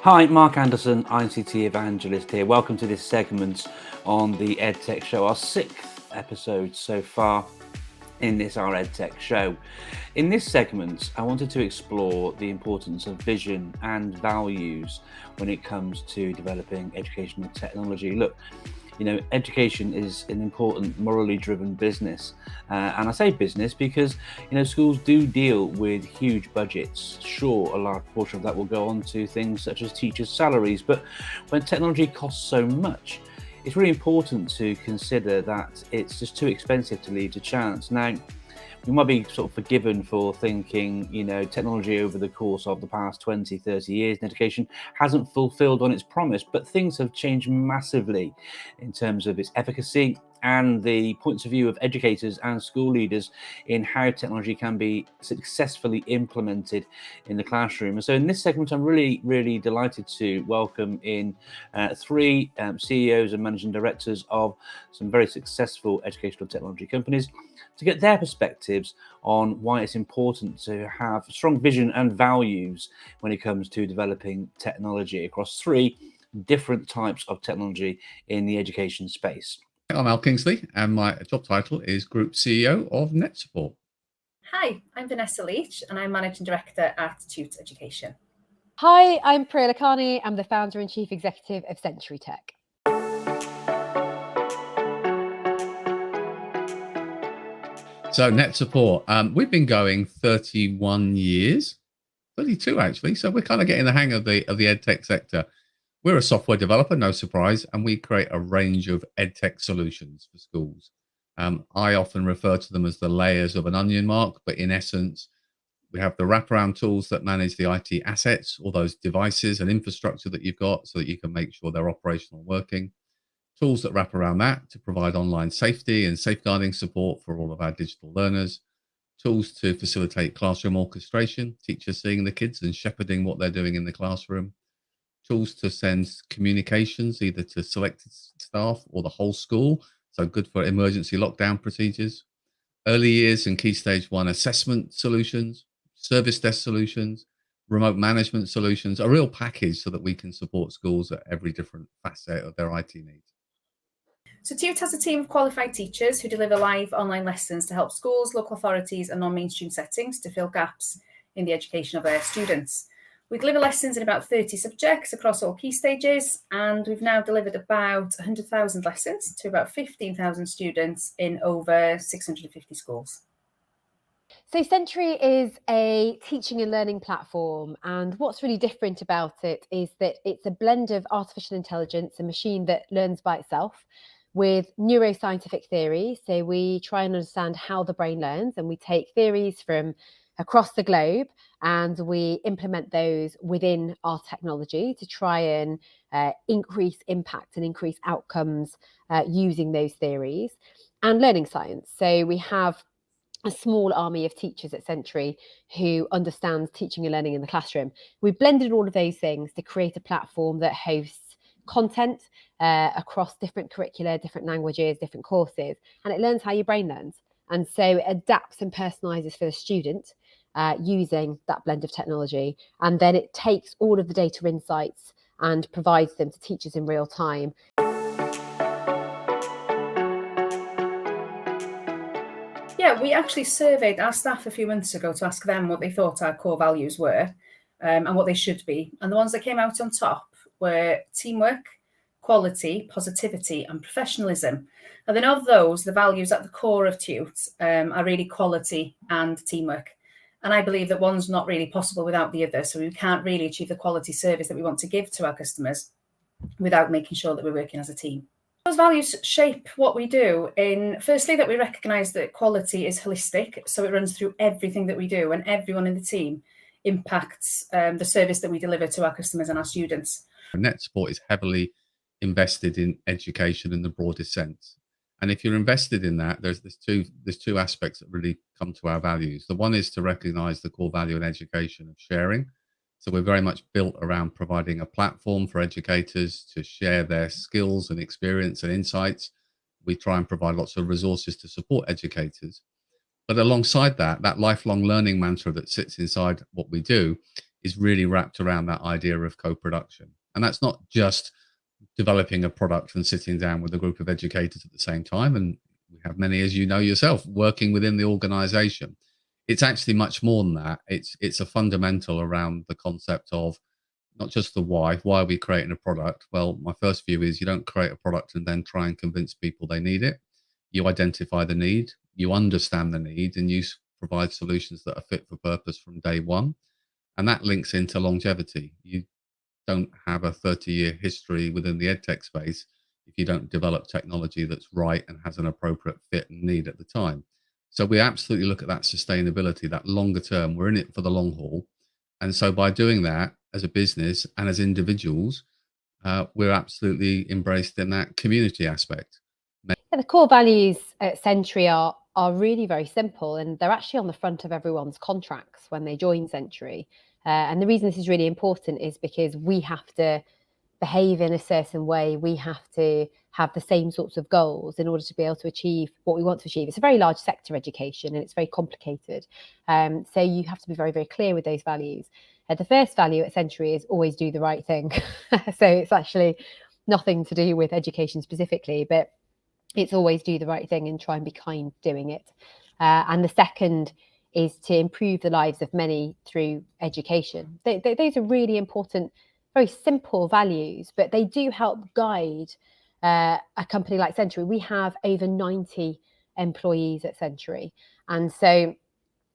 Hi, Mark Anderson, ICT Evangelist here. Welcome to this segment on the EdTech Show, our sixth episode so far in this our EdTech Show. In this segment, I wanted to explore the importance of vision and values when it comes to developing educational technology. Look, education is an important morally driven business. And I say business because, schools do deal with huge budgets. Sure, a large portion of that will go on to things such as teachers' salaries. But when technology costs so much, it's really important to consider that it's just too expensive to leave to chance. Now, we might be sort of forgiven for thinking, technology over the course of the past 20, 30 years in education hasn't fulfilled on its promise, but things have changed massively in terms of its efficacy and the points of view of educators and school leaders in how technology can be successfully implemented in the classroom. And so in this segment, I'm really, really delighted to welcome in three CEOs and managing directors of some very successful educational technology companies to get their perspectives on why it's important to have strong vision and values when it comes to developing technology across three different types of technology in the education space. I'm Al Kingsley, and my job title is Group CEO of NetSupport. Hi, I'm Vanessa Leach, and I'm Managing Director at Tute Education. Hi, I'm Priya Lakhani. I'm the founder and chief executive of Century Tech. So NetSupport, we've been going 31 years, 32 actually. So we're kind of getting the hang of the EdTech sector. We're a software developer, no surprise, and we create a range of EdTech solutions for schools. I often refer to them as the layers of an onion, Mark, but in essence, we have the wraparound tools that manage the IT assets, all those devices and infrastructure that you've got so that you can make sure they're operational and working. Tools that wrap around that to provide online safety and safeguarding support for all of our digital learners. Tools to facilitate classroom orchestration, teachers seeing the kids and shepherding what they're doing in the classroom. Tools to send communications either to selected staff or the whole school, so good for emergency lockdown procedures. Early years and key stage one assessment solutions, service desk solutions, remote management solutions, a real package so that we can support schools at every different facet of their IT needs. So Tute has a team of qualified teachers who deliver live online lessons to help schools, local authorities and non-mainstream settings to fill gaps in the education of their students. We deliver lessons in about 30 subjects across all key stages, and we've now delivered about 100,000 lessons to about 15,000 students in over 650 schools. So Century is a teaching and learning platform, and what's really different about it is that it's a blend of artificial intelligence, a machine that learns by itself, with neuroscientific theory. So we try and understand how the brain learns, and we take theories from across the globe and we implement those within our technology to try and increase impact and increase outcomes using those theories, and learning science. So we have a small army of teachers at Century who understands teaching and learning in the classroom. We've blended all of those things to create a platform that hosts content across different curricula, different languages, different courses, and it learns how your brain learns. And so it adapts and personalizes for the student using that blend of technology. And then it takes all of the data insights and provides them to teachers in real time. Yeah, we actually surveyed our staff a few months ago to ask them what they thought our core values were and what they should be. And the ones that came out on top were teamwork, quality, positivity, and professionalism. And then of those, the values at the core of Tute are really quality and teamwork. And I believe that one's not really possible without the other. So we can't really achieve the quality service that we want to give to our customers without making sure that we're working as a team. Those values shape what we do in, firstly, that we recognise that quality is holistic. So it runs through everything that we do, and everyone in the team impacts the service that we deliver to our customers and our students. NetSupport is heavily invested in education in the broadest sense. And if you're invested in that, there's two aspects that really come to our values. The one is to recognize the core value in education of sharing. So we're very much built around providing a platform for educators to share their skills and experience and insights. We try and provide lots of resources to support educators. But alongside that, that lifelong learning mantra that sits inside what we do is really wrapped around that idea of co-production. And that's not just developing a product and sitting down with a group of educators at the same time. And we have many, as you know yourself, working within the organization. It's actually much more than that. It's a fundamental around the concept of not just the why. Why are we creating a product? Well, my first view is you don't create a product and then try and convince people they need it. You identify the need, you understand the need, and you provide solutions that are fit for purpose from day one. And that links into longevity. You don't have a 30-year history within the EdTech space if you don't develop technology that's right and has an appropriate fit and need at the time. So we absolutely look at that sustainability, that longer term. We're in it for the long haul. And so by doing that as a business and as individuals, we're absolutely embraced in that community aspect. Yeah, the core values at Century are really very simple, and they're actually on the front of everyone's contracts when they join Century. And the reason this is really important is because we have to behave in a certain way. We have to have the same sorts of goals in order to be able to achieve what we want to achieve. It's a very large sector, education, and it's very complicated. So you have to be very, very clear with those values. The first value at Century is always do the right thing. So it's actually nothing to do with education specifically, but it's always do the right thing and try and be kind doing it. And the second is to improve the lives of many through education. Those are really important, very simple values, but they do help guide a company like Century. We have over 90 employees at Century. And so,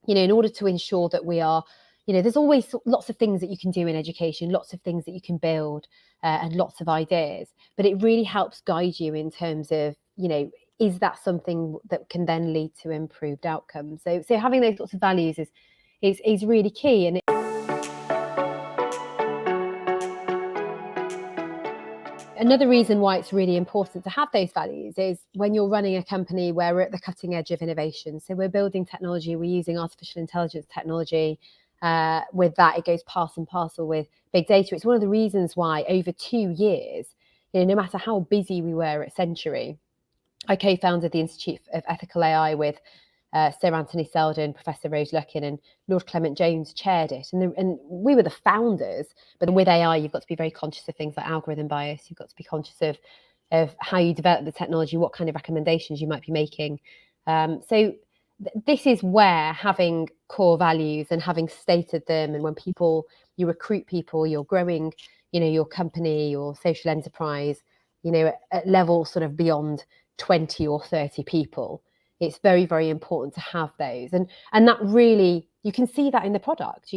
in order to ensure that we are, there's always lots of things that you can do in education, lots of things that you can build and lots of ideas, but it really helps guide you in terms of, is that something that can then lead to improved outcomes? So having those sorts of values is really key. And another reason why it's really important to have those values is when you're running a company where we're at the cutting edge of innovation. So we're building technology, we're using artificial intelligence technology. With that, it goes part and parcel with big data. It's one of the reasons why over 2 years, no matter how busy we were at Century, I co-founded the Institute of Ethical AI with Sir Anthony Selden, Professor Rose Luckin, and Lord Clement Jones chaired it. And we were the founders. But with AI, you've got to be very conscious of things like algorithm bias. You've got to be conscious of how you develop the technology, what kind of recommendations you might be making. So this is where having core values and having stated them, and when you recruit people, you're growing, your company, your social enterprise, at levels sort of beyond 20 or 30 people, it's very, very important to have those. And that really, you can see that in the product.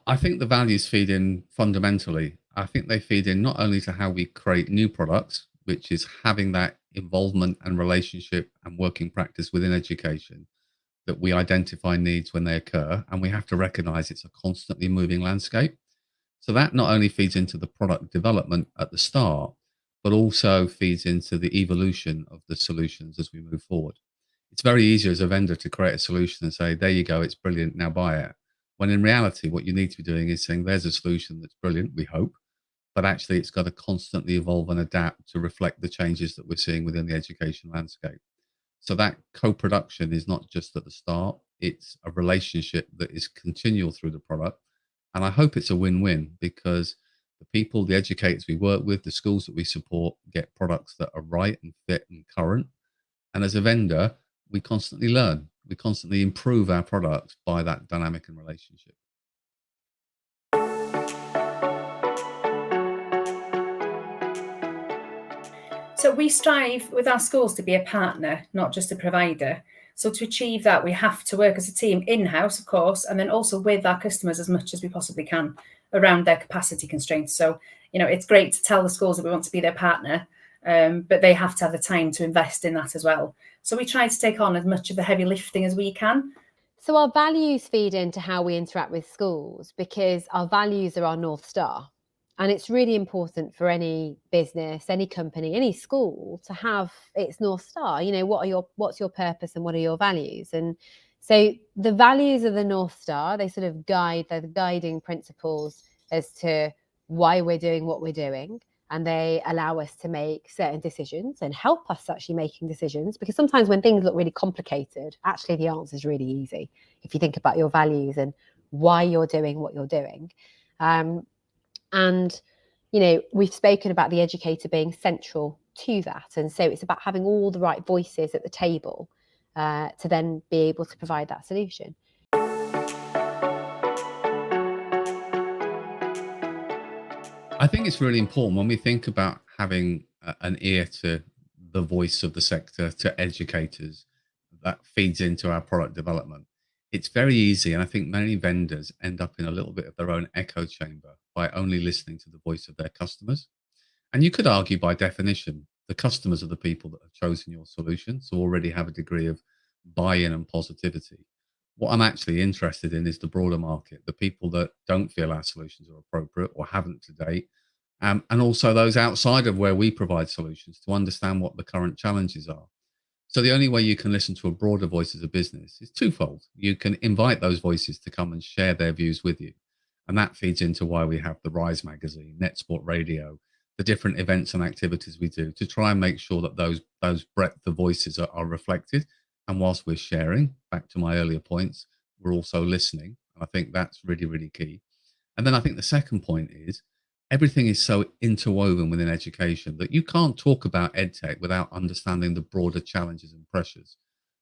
I think the values feed in fundamentally. I think they feed in not only to how we create new products, which is having that involvement and relationship and working practice within education, that we identify needs when they occur, and we have to recognize it's a constantly moving landscape. So that not only feeds into the product development at the start, but also feeds into the evolution of the solutions as we move forward. It's very easy as a vendor to create a solution and say, there you go, it's brilliant, now buy it. When in reality, what you need to be doing is saying, there's a solution that's brilliant, we hope, but actually it's got to constantly evolve and adapt to reflect the changes that we're seeing within the education landscape. So that co-production is not just at the start, it's a relationship that is continual through the product. And I hope it's a win-win, because the people, the educators we work with, the schools that we support get products that are right and fit and current. And as a vendor, we constantly learn. We constantly improve our products by that dynamic and relationship. So we strive with our schools to be a partner, not just a provider. So to achieve that, we have to work as a team in-house, of course, and then also with our customers as much as we possibly can around their capacity constraints. So, it's great to tell the schools that we want to be their partner, but they have to have the time to invest in that as well. So we try to take on as much of the heavy lifting as we can. So our values feed into how we interact with schools, because our values are our North Star. And it's really important for any business, any company, any school to have its North Star. What's your purpose and what are your values? And so the values of the North Star, they sort of guide, they're the guiding principles as to why we're doing what we're doing. And they allow us to make certain decisions and help us actually making decisions, because sometimes when things look really complicated, actually the answer is really easy if you think about your values and why you're doing what you're doing. And, we've spoken about the educator being central to that. And so it's about having all the right voices at the table to then be able to provide that solution. I think it's really important when we think about having an ear to the voice of the sector, to educators, that feeds into our product development. It's very easy, and I think many vendors end up in a little bit of their own echo chamber by only listening to the voice of their customers. And you could argue, by definition, the customers are the people that have chosen your solution, so already have a degree of buy-in and positivity. What I'm actually interested in is the broader market, the people that don't feel our solutions are appropriate or haven't to date, and also those outside of where we provide solutions, to understand what the current challenges are. So the only way you can listen to a broader voice as a business is twofold. You can invite those voices to come and share their views with you. And that feeds into why we have the Rise magazine, NetSport Radio, the different events and activities we do to try and make sure that those breadth of voices are reflected. And whilst we're sharing, back to my earlier points, we're also listening. And I think that's really, really key. And then I think the second point is everything is so interwoven within education that you can't talk about EdTech without understanding the broader challenges and pressures.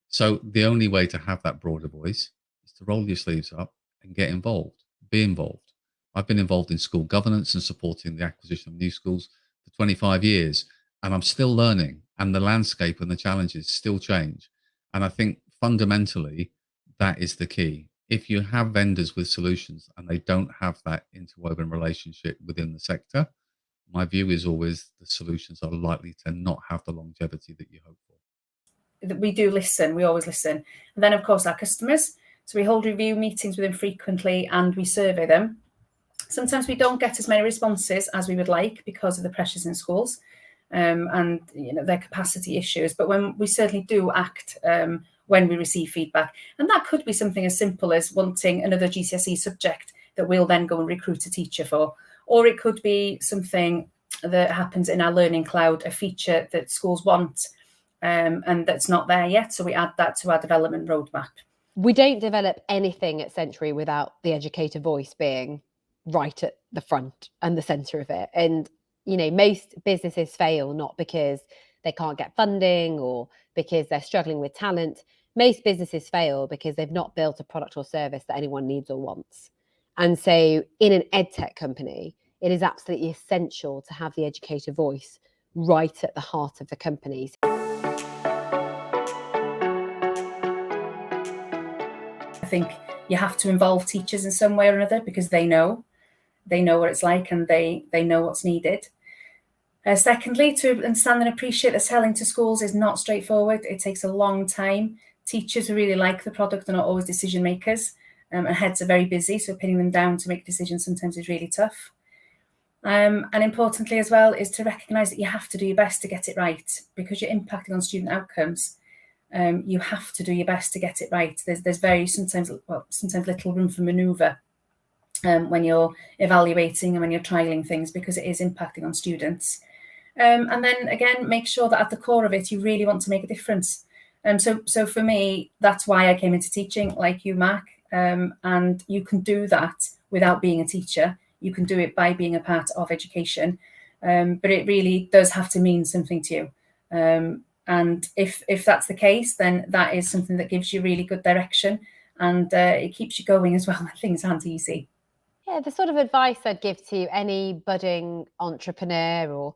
So the only way to have that broader voice is to roll your sleeves up and get involved, be involved. I've been involved in school governance and supporting the acquisition of new schools for 25 years, and I'm still learning, and the landscape and the challenges still change. And I think fundamentally that is the key. If you have vendors with solutions and they don't have that interwoven relationship within the sector, my view is always the solutions are likely to not have the longevity that you hope for. We do listen, we always listen. And then, of course, our customers. So we hold review meetings with them frequently and we survey them. Sometimes we don't get as many responses as we would like because of the pressures in schools and their capacity issues. But when we certainly do act when we receive feedback, and that could be something as simple as wanting another GCSE subject that we'll then go and recruit a teacher for, or it could be something that happens in our Learning Cloud, a feature that schools want and that's not there yet. So we add that to our development roadmap. We don't develop anything at Century without the educator voice being right at the front and the center of it. And, most businesses fail not because they can't get funding or because they're struggling with talent. Most businesses fail because they've not built a product or service that anyone needs or wants. And so in an EdTech company, it is absolutely essential to have the educator voice right at the heart of the company. I think you have to involve teachers in some way or another because they know what it's like and they know what's needed. Secondly, to understand and appreciate that selling to schools is not straightforward. It takes a long time. Teachers who really like the product are not always decision makers, and heads are very busy, so pinning them down to make decisions sometimes is really tough. And importantly as well is to recognise that you have to do your best to get it right because you're impacting on student outcomes. You have to do your best to get it right. There's sometimes little room for manoeuvre when you're evaluating and when you're trialling things because it is impacting on students. And then again, make sure that at the core of it, you really want to make a difference. So for me, that's why I came into teaching, like you, Mark. And you can do that without being a teacher. You can do it by being a part of education. But it really does have to mean something to you. And if that's the case, then that is something that gives you really good direction and it keeps you going as well when things aren't easy. Yeah, the sort of advice I'd give to any budding entrepreneur or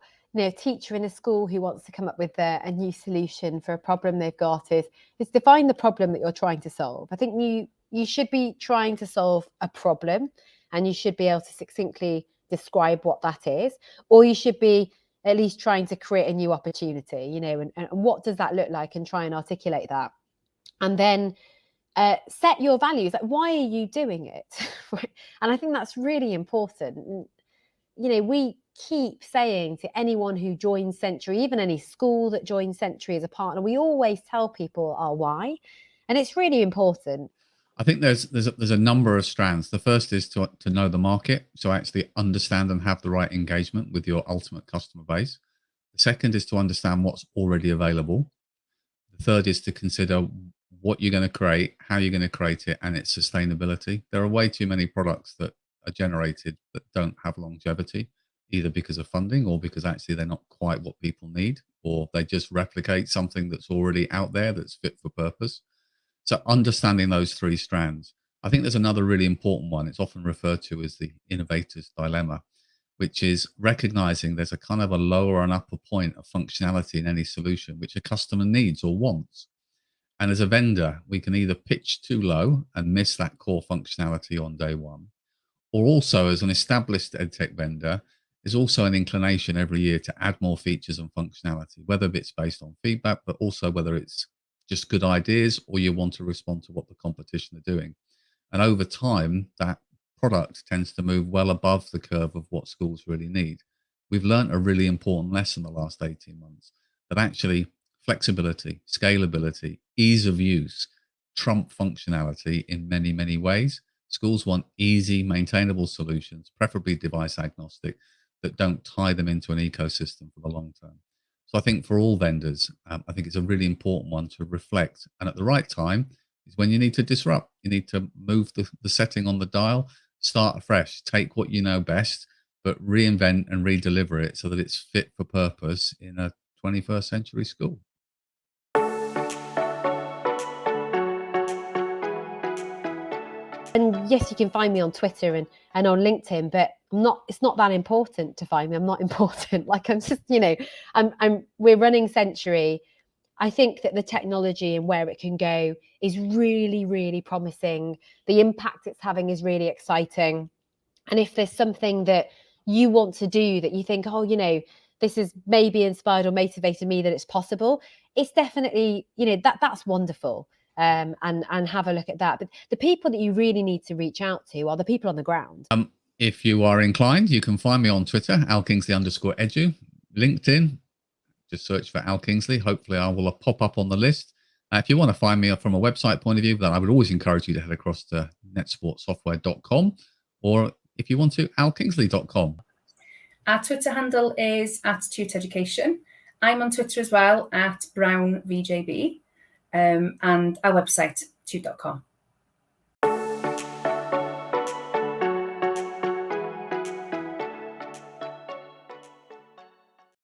teacher in a school who wants to come up with a new solution for a problem they've got is define the problem that you're trying to solve. I think you should be trying to solve a problem and you should be able to succinctly describe what that is, or you should be at least trying to create a new opportunity, and what does that look like and try and articulate that. And then set your values. Like, why are you doing it? And I think that's really important. We keep saying to anyone who joins Century, even any school that joins Century as a partner, we always tell people our why. And it's really important. I think there's a number of strands. The first is to know the market, so actually understand and have the right engagement with your ultimate customer base. The second is to understand what's already available. The third is to consider what you're going to create, how you're going to create it, and its sustainability. There are way too many products that are generated that don't have longevity, either because of funding or because actually they're not quite what people need, or they just replicate something that's already out there that's fit for purpose. So understanding those three strands. I think there's another really important one. It's often referred to as the innovator's dilemma, which is recognizing there's a kind of a lower and upper point of functionality in any solution which a customer needs or wants. And as a vendor, we can either pitch too low and miss that core functionality on day one, or also as an established EdTech vendor, there's also an inclination every year to add more features and functionality, whether it's based on feedback, but also whether it's just good ideas or you want to respond to what the competition are doing. And over time, that product tends to move well above the curve of what schools really need. We've learned a really important lesson the last 18 months that actually flexibility, scalability, ease of use trump functionality in many, many ways. Schools want easy, maintainable solutions, preferably device agnostic, that don't tie them into an ecosystem for the long term. So I think for all vendors, I think it's a really important one to reflect. And at the right time is when you need to disrupt. You need to move the setting on the dial, start afresh, take what you know best, but reinvent and redeliver it so that it's fit for purpose in a 21st century school. And yes, you can find me on Twitter and on LinkedIn, but it's not that important to find me. I'm not important. Like I'm just, we're running Century. I think that the technology and where it can go is really, really promising. The impact it's having is really exciting. And if there's something that you want to do that you think, this has maybe inspired or motivated me that it's possible, it's definitely, that's wonderful. And have a look at that. But the people that you really need to reach out to are the people on the ground. If you are inclined, you can find me on Twitter, alkingsley_edu, LinkedIn, just search for Al Kingsley. Hopefully I will pop up on the list. If you want to find me from a website point of view, then I would always encourage you to head across to netsportsoftware.com, or if you want to, alkingsley.com. Our Twitter handle is @TuteEducation. I'm on Twitter as well @BrownVJB, and our website, tute.com.